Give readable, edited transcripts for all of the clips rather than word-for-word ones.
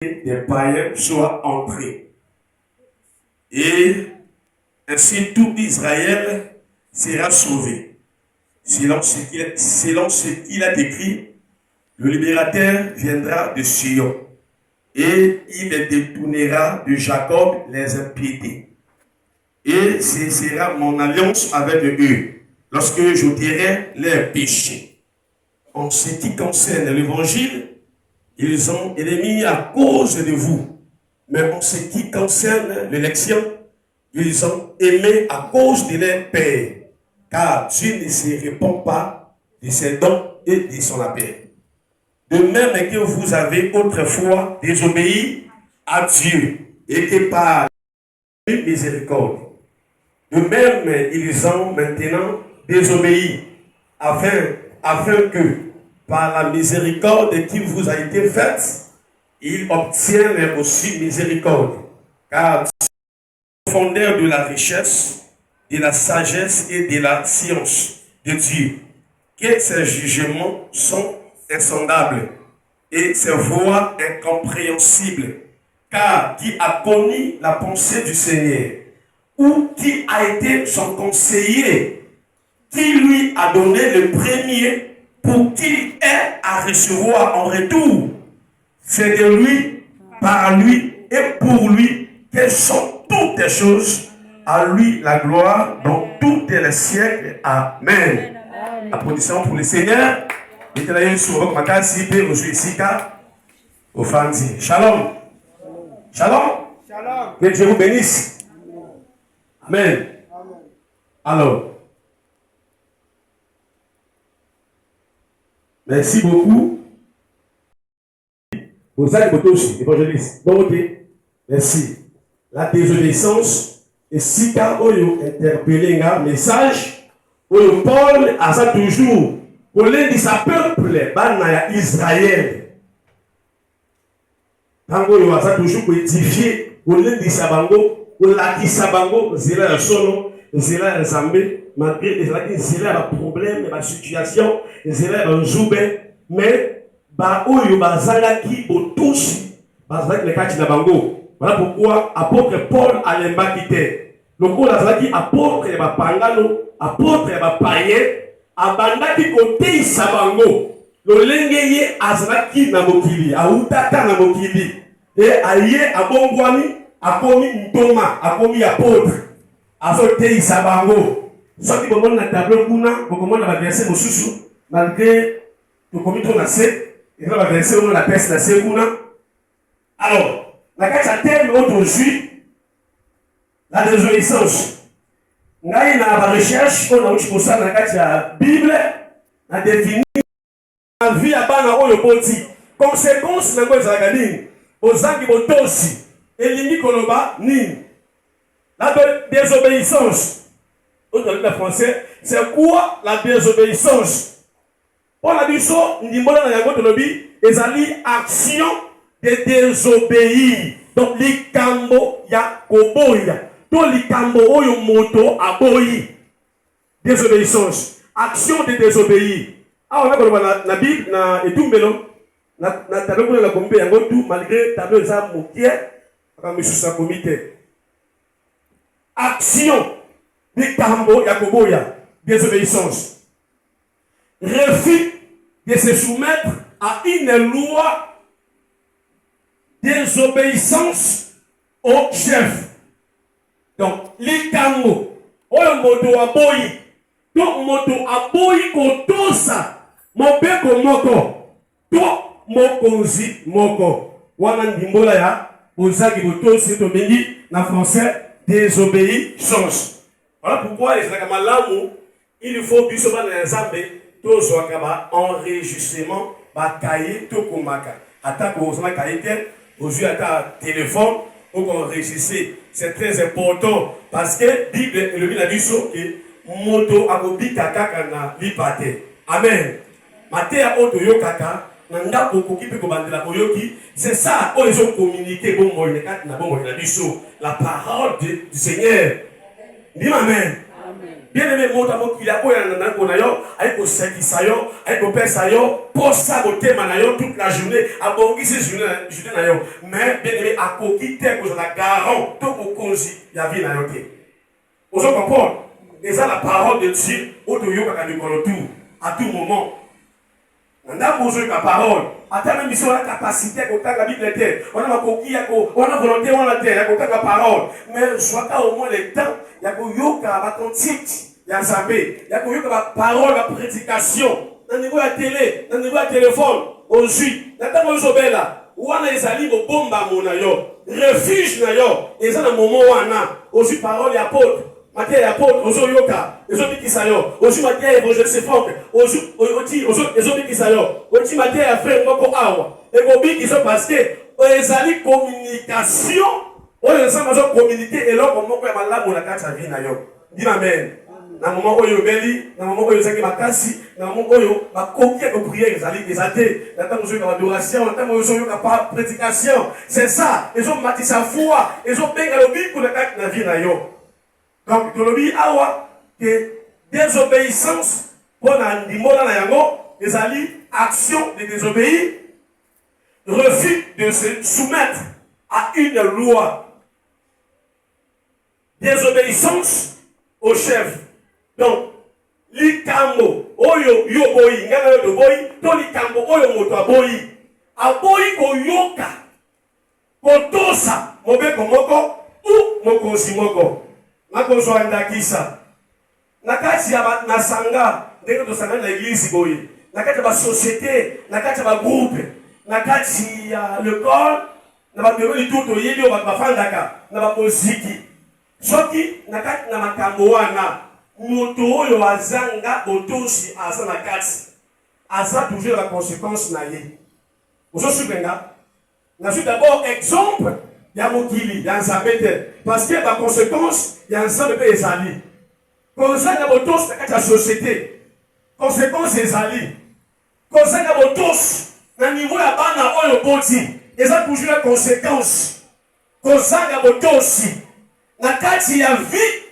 des païens soient entrés. Et ainsi tout Israël sera sauvé. Selon ce qu'il a décrit, le libérateur viendra de Sion et il détournera de Jacob les impiétés. Et ce sera mon alliance avec eux lorsque j'ôterai leurs péchés. En ce qui concerne l'évangile, ils ont émis à cause de vous. Mais en ce qui concerne l'élection, ils ont aimé à cause de leur père. Car Dieu ne se répand pas de ses dons et de son appel. De même que vous avez autrefois désobéi à Dieu et que par miséricorde. De même, ils ont maintenant désobéi afin que par la miséricorde qui vous a été faite, ils obtiennent aussi miséricorde. Car fondeur de la richesse, de la sagesse et de la science de Dieu, que ses jugements sont insondables et ses voies incompréhensibles. Car qui a connu la pensée du Seigneur, ou qui a été son conseiller, qui lui a donné le premier pour qu'il ait à recevoir en retour. C'est de lui, par lui et pour lui que sont toutes les choses. À lui la gloire dans tous les siècles. Amen. Applaudissons pour le Seigneur. Shalom. Shalom. Que Dieu vous bénisse. Amen. Alors, merci beaucoup. Vous êtes aussi, évangéliste. Bon, ok. Merci. La désobéissance. Et si quand on interpellé un message, Paul a toujours, pour l'un sa peuple, Israël. Quand on a toujours pour édifier, pour l'un de sa bango, pour la qui sa bango, c'est là le solo, c'est là le zambé, malgré c'est là le problème, la situation, c'est là le zoubé, mais, oyo bazala qui au tous, bazala qui le kati na bango. Voilà pourquoi apôtre Paul a l'embakité. Le coup là, qui apôtre et pangano, apôtre et païen, abandaki côté sabango. Le lengeye azaki na mokili, autata na mokili. Et aye abongwani, akomi ntoma, akomi apôtre. Azote sabango. Soki bomona na tableau kuna, bomona na verset mosusu, malgré to komi to na se, et là la verset on la peste na se kuna. Alors, la carte terme aujourd'hui, la désobéissance. Ngai na recherche, on a eu pour ça dans la Bible, a défini la vie à bana oyo boti. Conséquence na ngoza gadini, ozangi botosi, elingi koloba ni. La désobéissance. Au le français, c'est quoi la désobéissance? Pour la biso, ndimbola na yango tolobi, ezali action de désobéir. Donc likambo ya koboya. To likambo oyo moto aboyi. Désobéissance. Action de désobéir. Ah, on a la Bible, na etumbelo, na tableau la kombe yango tout malgré tableau za mokie, comme sous comité. Action likambo ya koboya. Désobéissance. Refus de se soumettre à une loi. Désobéissance au chef. Donc, likambo, oyo moto aboyi, to moto aboyi kotosa, mobeko moko, to mokonzi moko. Wana ndimbola ya, ozaki botosi to bengi, na français, désobéissance. Voilà pourquoi les malamu, il faut biso ba na nzambe, to zwaka ba enregistrement, ba kaye to komaka. Atako ozama kaye te, aujourd'hui à ta téléphone, pour enregistrer. C'est très important parce que Bible le Bible a dit que moto akobi kaka kana lipate. Amen. Matéa oto yo kaka nanda kokoki pe ko bandela koyoki. C'est ça on les ont communiqué bon moi na bon moi la biso la parole du Seigneur. Dis amen. Amen. bien aimé moto qu'il a oyo na yo ayeko sekisa yo ayeko pesa yo posa motema na yo toute la journée abongisi journée na yo mais bien aimé akoki te kozala garant to mokonzi ya vie na yo te ozo comprendre eza la parole de Dieu oyo toyokaka mikolo tout à tout moment nandako ozoyoka parole ata même biso wana capacité ya kotanga bible te wana makoki wana volonté wana te ya kotanga parole mais zwaka au moins le temps ya koyoka bacontite ya nzambe ya koyoka baparole baprédication na niveau ya télé na niveau ya téléphone ozwi na ntango ozobela wana ezali bobombamo na yo refuge na yo eza na momo wana ozwi parole ya apôtre matière ya apôtre ozoyoka ezobikisa yo ozwi matière ya évangéliste Franck ezobikisa yo ozwi matière ya frère moko awa ekobikisa parce que ezali communication oyo nzambe azocommunique eloko moko ya malamu na kati ya vie na yo ndina amen na moment oyo obeli na moment oyo ezalaki makasi na moment oyo bakoki ya kopriere eza te na ntango ozoyoka badoration na ntango ozoyoka prédication c'est ça ezomatisa foi ezobenga lobiko na kati na vie na yo donc tolobi awa que désobéissance pour na ndimbola na yango ezali action de désobéir refus de se soumettre à une loi désobéissance au chef donc likambo oyo yo boyi ngana yo boyi to likambo oyo moto aboyi koyoka kotosa mobeko moko ou mokonzi moko nakozwa ndakisa na kati ya nasanga ndenge tosanga na église boye na kati ya société na kati ya groupe na kati ya l'école na babiro lituto yebi o bafandaka na bamoziki soki na kati na makambo wana moto oyo azanga botosi aza na kati aza toujours la conséquence na ye ozosubenga na suis d'abord exemple ya mokili ya nzambe te parce que la conséquence ya nzambe pe ezali kozanga botosi na kati ya société conséquence ezali kozanga botosi na niveau ya bana oyo boti eza toujours la conséquence kozanga botosi na kati ya vie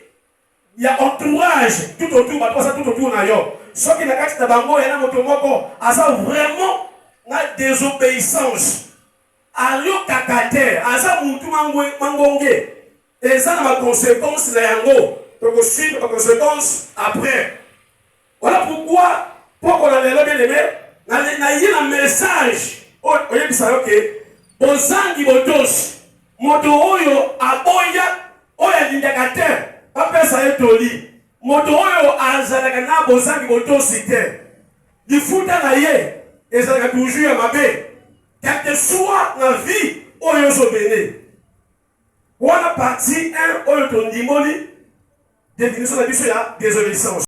ya entourage tout autour na yo soki na kati na bango yana moto moko aza vraiment na désobéissance ayokaka te aza mutu mangonge eza na baconséquence na yango tokosuivre baconséquence après voilà pourquoi poko na lelo bien aimé na ye na message oyebisa yo ke bozangi botosi moto oyo aboya oyo alingaka te apesa ye toli moto oyo azalaka na bozangi botosi te lifuta na ye ezalaka toujours ya mabe quel que soit la vie oyo ozobene wana partie 1 oyo tondimoli définition na biso ya désobéissance